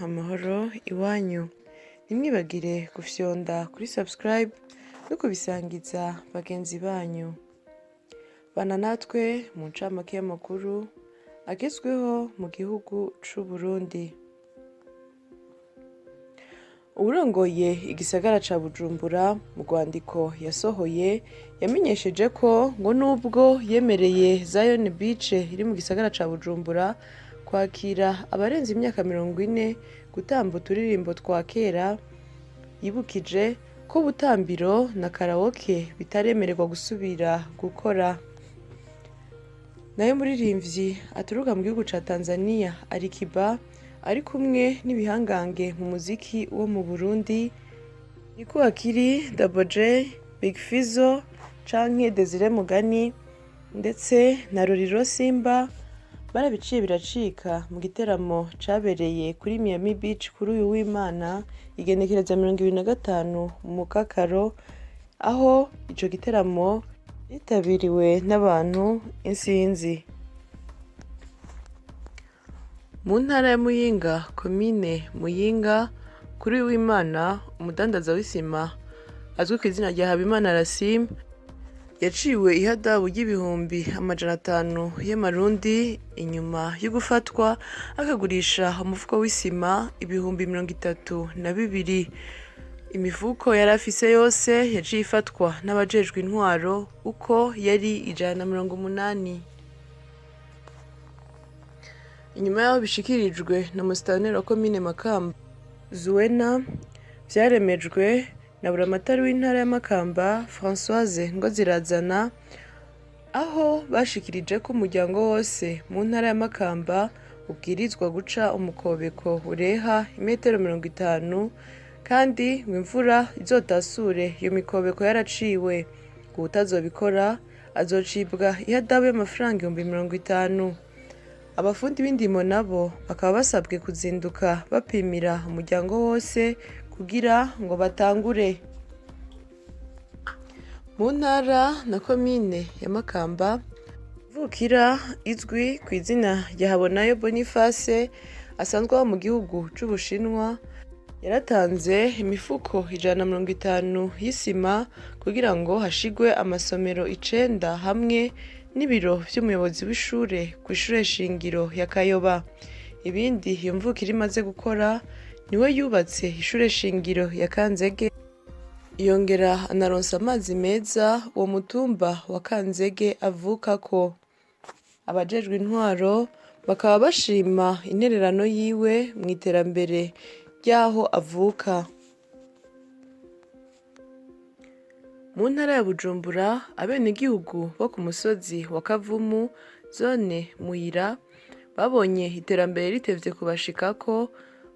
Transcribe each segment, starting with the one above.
amahoro iwanyu. Ntimwibagire gufyonda kuri subscribe no kubisangiza bagenzi banyu. Bana natwe mu ncamake y'amakuru agezweho mu gihugu c'u Burundi. Uwurongoye igisagara ca Bujumbura mu rwandiko yasohoye yamenyesheje ko ngo nubwo yemereye Zion Beach iri mu gisagara ca Bujumbura kwakira abarenze imyaka 40 gutamba uturirimbo twa kera, yibukije ko Butambiro na karaoke bitaremererwa gusubira gukora. Nayo muririmbyi aturuka mu gihugu ca Tanzania Alikiba ari kumwe n'ibihangange mu muziki wo mu Burundi Nikuwa Kiri, Double J, Big Fizzo canke Desire Mugani ndetse na Roriro Simba barabiciye biracika mu giteramo cabereye kuri Miami Beach kuri uyu w'Imana igenekereza 25 mu Kakaro, aho ico giteramo yitabiriwe n'abantu insinzi. Mu ntara ya Muyinga, komine Muyinga, kuri uyu w'Imana umudandaza w'isima azwi ku izina rya Habimana Rasim yaciwe ihadabu ry'ibihumbi 500 y'amarundi inyuma yo gufatwa akagurisha umufuko w'isima ibihumbi 32. Imifuko yari afise yose yaciye ifatwa n'abajejwe intwaro uko yari 180. Inyuma yaho bishikirijwe na musitanteri wa komine Makamba Zuena, vyaremejwe na buramatari w'intara ya Makamba Françoise Ngozirazana, aho bashikirije ko umuryango wose mu ntara ya Makamba ubwirizwa guca umukobeko ureha 50 kandi ngo imvura izotasure iyo mikobeko yaraciwe. Utazobikora azocibwa ihadabu y'amafaranga 50. Abafundi b'indimo nabo bakaba basabwe kuzinduka bapimira umuryango wose kugira ngo batangure. Mu ntara na komine ya Makamba, vukira izwi ku izina rya Habonayo Boniface asanzwe aba mu gihugu c'Ubushinwa yaratanze imifuko 150 y'isima kugira ngo hashigwe amasomero 9 hamwe n'ibiro vy'umuyobozi w'ishure kw'ishure shingiro ya Kayoba. Ibindi iyo mvukira imaze gukora niwe yubatse ishure shingiro ya Kanzege, yongera anaronsa amazi meza uwo mutumba wa Kanzege avukako. Abajejwe intwaro bakaba bashima intererano yiwe mu iterambere ry'aho avuka. Mu ntara ya Bujumbura, abenegihugu bo ku musozi wa Kavumu zone Muyira babonye iterambere ritevye kubashikako,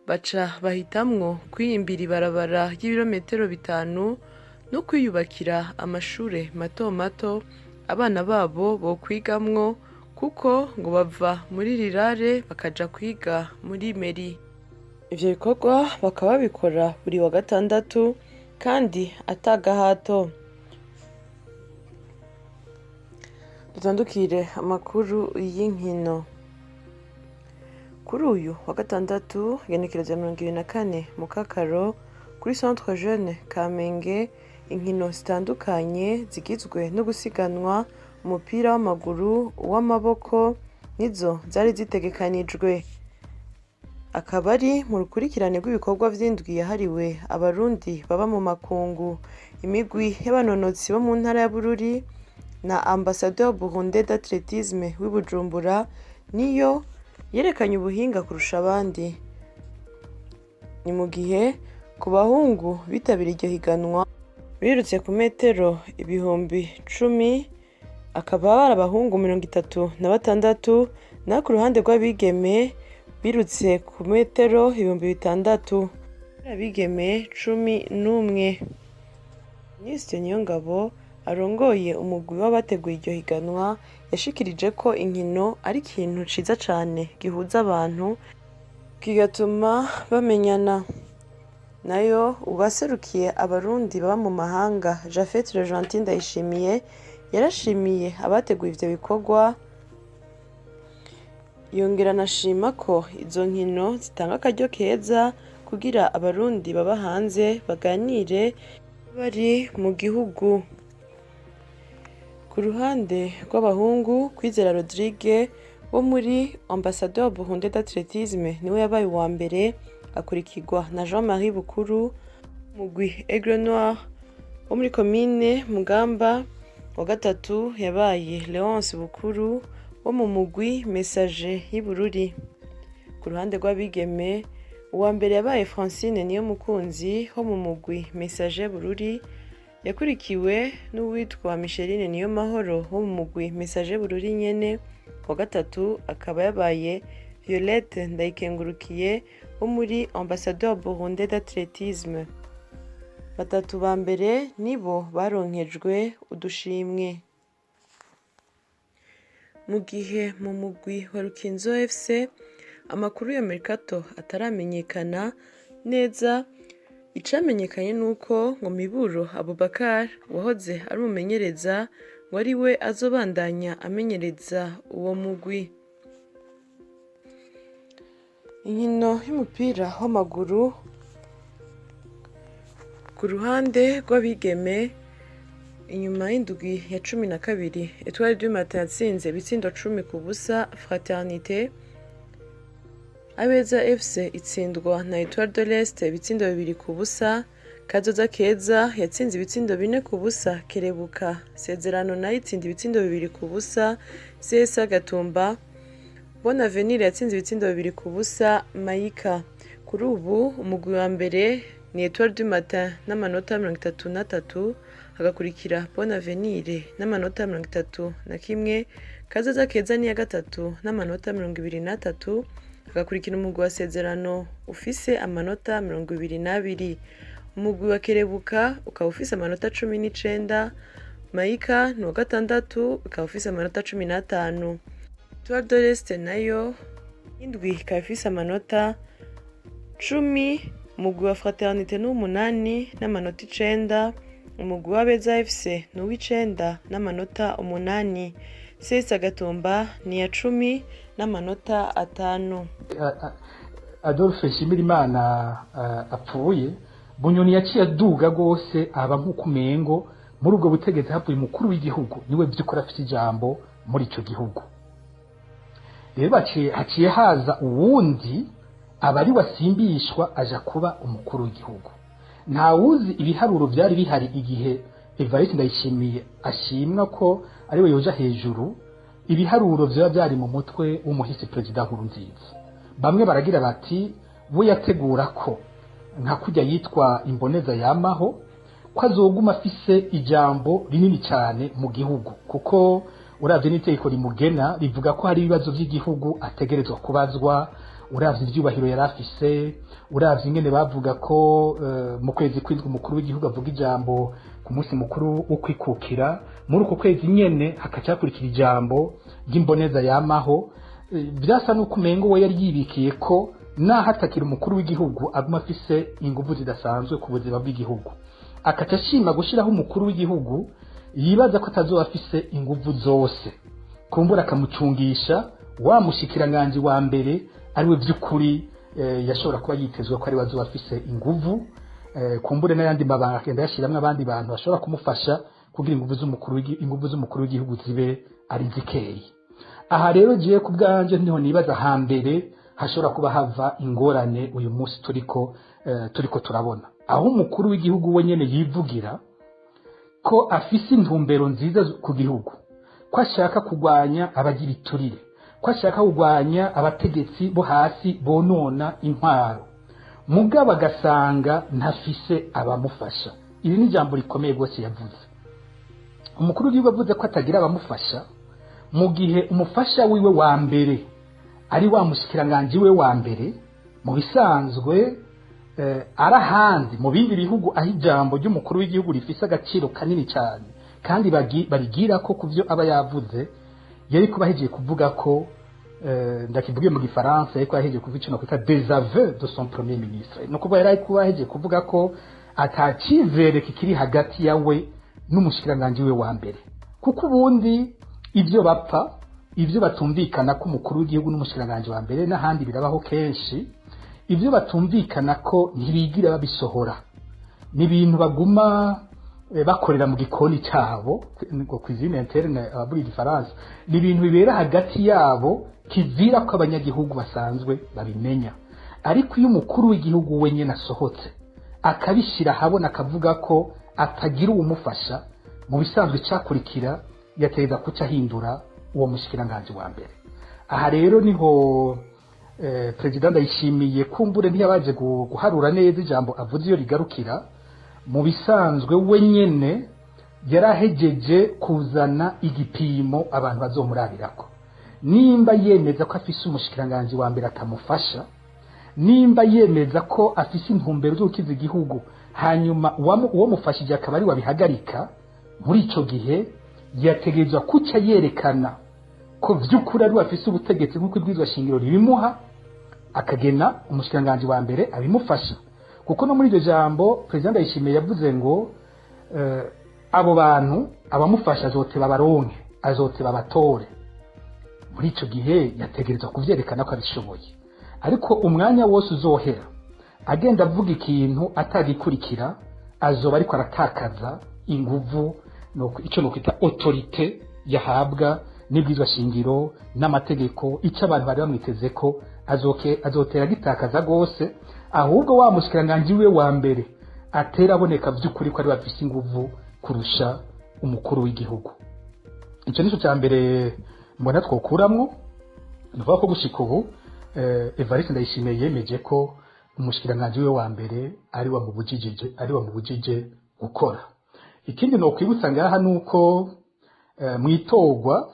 baca bahitamwo kwiyimbira ibarabara ry'ibirometero 5 no kwiyubakira amashure mato mato abana babo bokwigamwo, kuko ngo bava muri rirare bakaja kwiga muri meri. Ivyo bikorwa bakaba babikora buri wa gatandatu kandi atagahato. Dutandukire amakuru y'inkino. Kuri uyu wa gatandatu igenekereza 24 mu Kakaro kuri Centre Jeune Kamenge, inkino zitandukanye zigizwe no gusiganwa umupira w'amaguru, uw'amaboko nizo zari zitegekanijwe. Akaba ari mu rukurikirane rw'ibikorwa vy'indwi yahariwe abarundi baba mu makungu. Imigwi y'abanonotsi bo mu ntara ya Bururi na Ambassadeur Burundais d'Athlétisme w'i Bujumbura niyo yerekanye ubuhinga kurusha abandi. Ni mu gihe ku bahungu bitabiriye iryo higanwa birutse ku metero 10,000, akaba bari abahungu 36, na ku ruhande rw'abigeme birutse ku metero 6,000, abigeme 11. Minisitiri Niyongabo arongoye umugwi w'abateguye iryo higanwa yashikirije ko inkino ari ikintu ciza cane gihuza abantu kigatuma bamenyana. Nayo uwaserukiye abarundi baba mu mahanga Japhet Legentin Ndayishimiye yarashimiye abateguye ivyo bikorwa yongera anashima ko izo nkino zitanga akaryo keza kugira abarundi baba hanze baganire bari mu gihugu. Ku ruhande rw'abahungu, Kwizera Rodrigue wo muri Ambassadeur Burundi d'Athlétisme niwe yabaye uwa mbere, akurikirwa na Jean-Marie Bukuru mugwi Aigle Noir wo muri komine Mugamba. Wa gatatu yabaye Leonce Bukuru wo mu mugwi Messager y'Ibururi. Ku ruhande rw'abigeme, uwa mbere yabaye Francine Niyomukunzi wo mu mugwi Messager Bururi, yakurikiwe n'uwitwa Micheline Niyomahoro wo mu mugwi Messager Bururi nyene. Wa gatatu akaba yabaye Violette Ndayikengurukiye wo muri Ambassadeur Burundi d'Athlétisme. Batatu ba mbere nibo baronkejwe udushimwe. Mu gihe mu mugwi wa Rukinzo FC amakuru ya Mercato ataramenyekana neza, icamenyekanye nuko ngo Miburo Abubakar wahoze ari umumenyereza ngo ari we azobandanya amenyereza uwo mugwi. Inkino y'umupira w'amaguru ku ruhande rw'abigeme, inyuma y'indwi ya 12 Etoile du Matin yatsinze ibitsindo 10-0 Fraternité. Abeza FC itsindwa na Etoile de l'Est ibitsindo 2-0. Kazoza Keza yatsinze ibitsindo 4-0 Kerebuka. Sezerano nayo itsinda ibitsindo 2-0 CSA Gatumba. Bon Avenir yatsinze ibitsindo 2-0 Maika. Kuri ubu umugwi wa mbere ni Etoile du Matin n'amanota 33, hagakurikira Bon Avenir n'amanota 31, Kazoza Keza ni ya gatatu n'amanota 23, hagakurikira umugwi wa Sezerano ufise amanota 22. Umugwi wa Kerebuka ukaba ufise amanota 19, Maika ni wa gatandatu ukaba ufise amanota 15. Etoile de l'Est nayo indwi ikaba ifise amanota 10, umugwi wa Fraternité n'umunani n'amanota 9, umugwi wa Beza FC n'uw'9 n'amanota 8, CSA Gatumba ni ya 10 n'amanota 5. Adolphe Nshimirimana apfuye, Bunyoni yaciye aduga gose aba nk'ukumengo muri ubwo butegetsi havuye umukuru w'igihugu niwe byukora afite ijambo muri ico gihugu. Rero haciye haza uwundi abari wasimbishwa aja kuba umukuru w'igihugu. Nta wuzi ibiharuro byari bihari igihe Evariste Ndayishimiye ashimwa ko ari we yoja hejuru, ibiharuro byari mu mutwe w'umuhisi President Nkurunziza. Bamwe baragira bati we yategura ko nka kujya yitwa Imboneza yamaho ko azoguma afise ijambo rinini cyane mu gihugu, kuko uravye n'itegeko rimugena rivuga ko hari ibibazo by'igihugu ategerezwa kubazwa. Uravye ibyubahiro yarafise, uravye ingene bavuga ko mu kwezi kw'indwi umukuru w'igihugu avuga ijambo ku munsi mukuru wo kwikukira, muri uko kwezi nyene hakacakurikira ijambo ry'imboneza yamaho. Byasa n'ukumengo we yari yibikiye ko nahatakira umukuru w'igihugu aguma afise ingufu zidasanzwe ku buzima bw'igihugu, akacashima gushiraho umukuru w'igihugu yibaza ko atazoba afise ingufu zose, kumbura akamucungisha wa mushikiranganje wa mbere ariwe by'ukuri yashobora kuba yitezwe ko ari wazo afise inguvu, kumbure n'ayandi mabanga agenda yashiramwe abandi bantu bashobora kumufasha kugira inguvu z'umukuru w'igihugu zibe ari zikeyi. Aha rero giye ku bwanje niho nibaza hambere hashobora kuba hava ingorane uyu munsi turiko turabona, aho umukuru w'igihugu we nyene yivugira ko afise intumbero nziza ku gihugu, ko ashaka kugwanya abagira iturire, ko ashaka kugwanya abategetsi bo hasi bonona intwaro, mugabo agasanga ntafise abamufasha. Iri ni jambo rikomeye rwose yavuze. Umukuru w'igihugu avuze ko atagira abamufasha mu gihe umufasha wiwe wa mbere ari wa mushikiranganje we wa mbere. Mu bisanzwe arahandi mu bindi bihugu aho ijambo ry'umukuru w'igihugu rifise agaciro kanini cyane kandi barigira ko kuvyo aba yavuze, yari kuba hejeje kuvuga ko ndakivugiye mu gifaransa ariko yahejeje kuvuga ikintu kwita désaveu de son premier ministre. No kuba yari kuba hejeje kuvuga ko atacizere kikiri hagati yawe n'umushikiranganje we wa mbere, kuko ubundi ibyo bapfa ivyo batumvikana ko umukuru w'igihugu n'umushikiranganje wa mbere n'ahandi birabaho kenshi, ivyo batumvikana ko ntibigira babisohora, ni ibintu baguma bakorera mu gikoni cyabo ngo cuisine interne aburi difference, ni ibintu bibera hagati yabo kizira ko abanyagihugu basanzwe babimenya. Ariko iyo umukuru w'igihugu wenyine asohotse akabishira habona akavuga ko atagira uwumufasha, mu bisanzwe cyakurikira yategeza kuca hindura uwo mushikiranganje wa mbere. Aha rero niho President Ndayishimiye kumbure ntiyabaje guharura neza ijambo avuze iyo rigarukira. Mu bisanzwe wenyene yarahejeje kuzana igipimo abantu bazomurabirako, nimba yemeza ko afise umushikiranganje wa mbere atamufasha, nimba yemeza ko afise intumbero zo gukiza igihugu, hanyuma uwo mufashije akaba ari wabihagarika, muri ico gihe yategerezwa kuca yerekana ko vy'ukuri ari afise ubutegetsi nk'uko ibwirizwa shingiro ribimuha, akagena umushikiranganje wa mbere abimufasha. Kuko no muri iryo jambo President Ndayishimiye yavuze ngo abo bantu abamufasha azoteba baronke, azoteba batore. Muri ico gihe yategerezwa kuvyerekana ko abishoboye. Ariko umwanya wose uzohera agenda avuga ikintu atagikurikira, azoba ariko aratakaza inguvu ico no kwita autorité yahabwa n'ibwirizwa shingiro n'amategeko, icyo abantu bari bamwiteze ko azotera gitakaza gose, ahubwo wa mushikiranganje we wa mbere atera aboneka vy'ukuri ko ari bafise inguvu kurusha umukuru w'igihugu. Ico nico cya mbere mbona twokuramwo, nuvuga ko gushika ubu Evariste Ndayishimiye yemeje ko umushikiranganje we wa mbere ari wamubujije gukora. Ikindi no kwibutsa ngaha nuko mwitogwa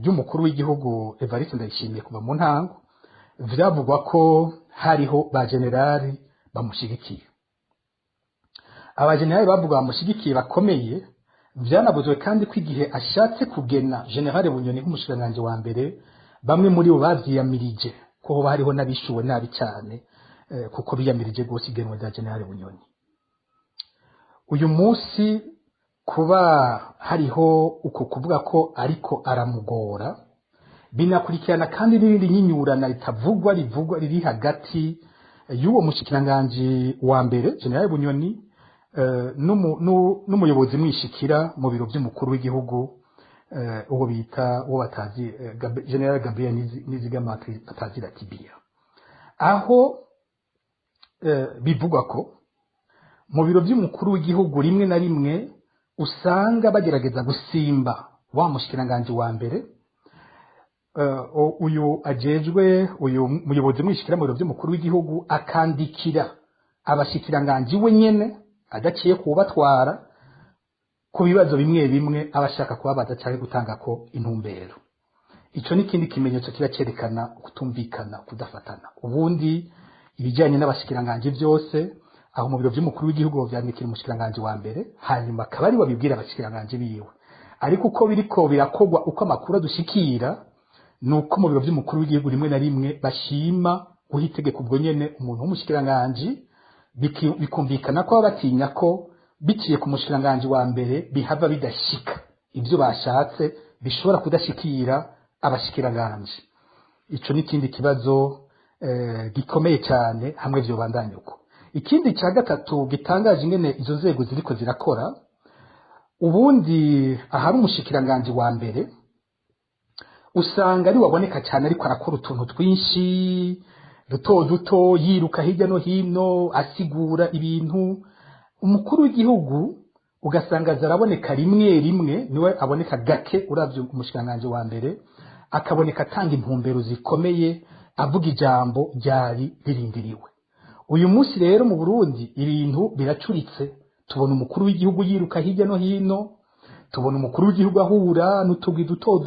ry'umukuru w'igihugu Evariste Ndayishimiye kuva mu ntango vyavugwa ko hariho ba generali bamushigikiye. Abagenerali bavuga bamushigikiye bakomeye, vyanabuzwe kandi ko igihe ashatse kugena General Bunyoni nk'umushikiranganje wa mbere, bamwe muri bo bavyiyamirije ko hoba hariho n'abishuwe nabi cyane, kuko biyamirije gose igenwa rya General Bunyoni. Uyu munsi kuba hariho uko kuvuga ko ariko aramugora, binakurikirana kandi n'ibindi nyinyurana ritavugwa riri hagati y'uwo mushikiranganje wa mbere General Bunyoni n'umuyobozi mwishikira mu biro by'umukuru w'igihugu, uwo bita uwo batazi General Gabriel Nizigama atazira Kibia. Aho bivugwa ko mu biro by'umukuru w'igihugu rimwe na rimwe usanga bagerageza gusimba wa mushikiranganje wa mbere, uyu ajejwe uyu muyobozi mwishikira mu biro by'umukuru w'igihugu akandikira abashikiranganje we nyene adaciye kubatwara ku bibazo bimwe bimwe abashaka kubabaza cyane gutanga ko intumbero. Ico ni kindi kimenyetso kiracerekana kutumvikana, kudafatana. Ubundi ibijyanye n'abashikiranganje byose aho mu biro by'umukuru w'igihugu byandikira umushikiranganje wa mbere, hanyuma akabari babibwira abashikiranganje biwe. Ariko uko biriko birakogwa, uko amakuru dushikira, nuko mu biro by'umukuru w'igihugu rimwe na rimwe bashima guhitegeka ubwo nyene umuntu w'umushikiranganje, bikumvikana ko batinya ko biciye ku mushikiranganje wa mbere bihava bidashika ibyo bashatse, bishobora kudashikira abashikiranganje. Ico ni kindi kibazo gikomeye cyane hamwe byo bandanye uko. Ikindi cya gatatu gitangaje ingene izo nzego ziriko zirakora, ubundi ahari umushikiranganje wa mbere usanga ari waboneka cyane ariko arakora utuntu twinshi duto yiruka hirya no hino asigura ibintu. Umukuru w'igihugu ugasanga zaraboneka rimwe niwe aboneka gake uravye umushikiranganje wa mbere, akaboneka atanga intumbero zikomeye, avuga ijambo ryari ririndiriwe. Uyu munsi rero mu Burundi ibintu biracuritse, tubona umukuru w'igihugu yiruka hirya no hino, tubona umukuru w'igihugu ahura n'utugwi duto,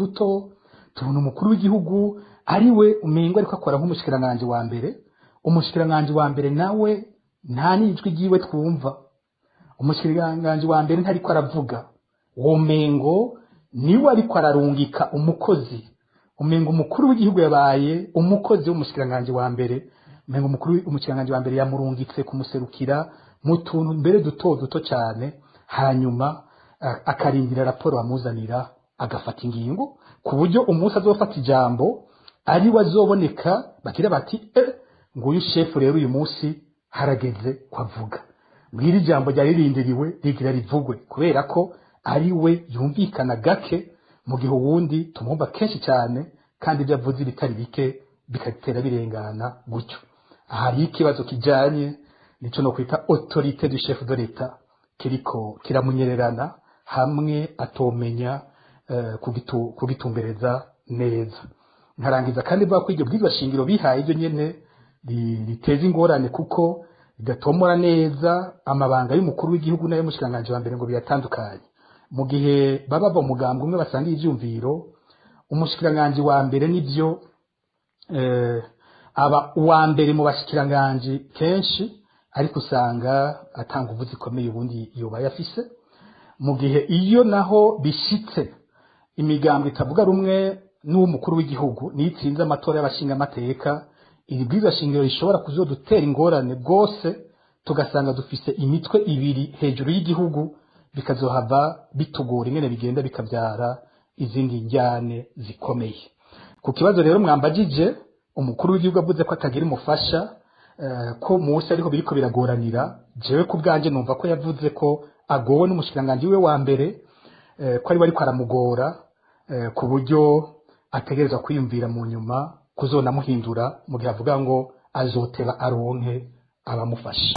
tubona umukuru w'igihugu ariwe umengo ariko akora nk'umushikiranganje wa mbere. Umushikiranganje wa mbere nawe nta nijwi giwe twumva, umushikiranganje wa mbere ntariko aravuga, womengo niwe ariko ararungika umukozi, umengo umukuru w'igihugu yabaye umukozi w'umushikiranganje wa mbere, umengo umushikiranganje wa mbere yamurungitse kumuserukira mu tuntu mbere duto cyane, hanyuma akarindira raporo bamuzanira agafata ingingo, ku buryo umunsi azofata ijambo ari we azoboneka bagira bati nguyu shefu rero uyu munsi harageze kwavuga mwiri jambo ryari rindiriwe rigira rivugwe kubera ko ari we yumvikana gake mu gihe uwundi tumwumva kenshi cyane kandi ibyo avuze bitari bike bikatera birengana gutyo. Hari ikibazo kijanye nico no kwita autorité du chef de l'État kiriko kiramunyererana hamwe atomenya kugitumbereza neza. Nkarangiza kandi bwa kwiryo bw'iryo shingiro bihaye ibyo nyene riteza ingorane kuko bigatomora neza amabanga y'umukuru w'igihugu nayo mushikanganje wa mbere ngo biyatandukanye. Mu gihe baba bo mugambwe umwe basangiye ivyumviro umushikanganje wa mbere nivyo aba uwa mbere mu bashikiranganje kenshi ariko usanga atanga uvuzi zikomeye ubundi yoba yafise. Mu gihe iyo naho bishitse imigambwe itavuga rumwe n'umukuru w'igihugu nitsinze amatora y'abashinga amateka iri bwiza shingiro rishobora kuzodutera ingorane bwose tugasanga dufise imitwe ibiri hejuru y'igihugu bikazohava bitugora ingene bigenda bikabyara izindi njyane zikomeye. Ku kibazo rero mwambajije umukuru w'igihugu avuze ko atagira umufasha ko Musa ariko biriko biragoranira jewe ku bwanje numva ko yavuze ko agowe n'umushikiranganje we wa mbere ko ari bariko aramugora ku buryo ategereza kwiyumvira mu nyuma kuzona muhindura mu gihe avuga ngo azoteba aronke abamufasha.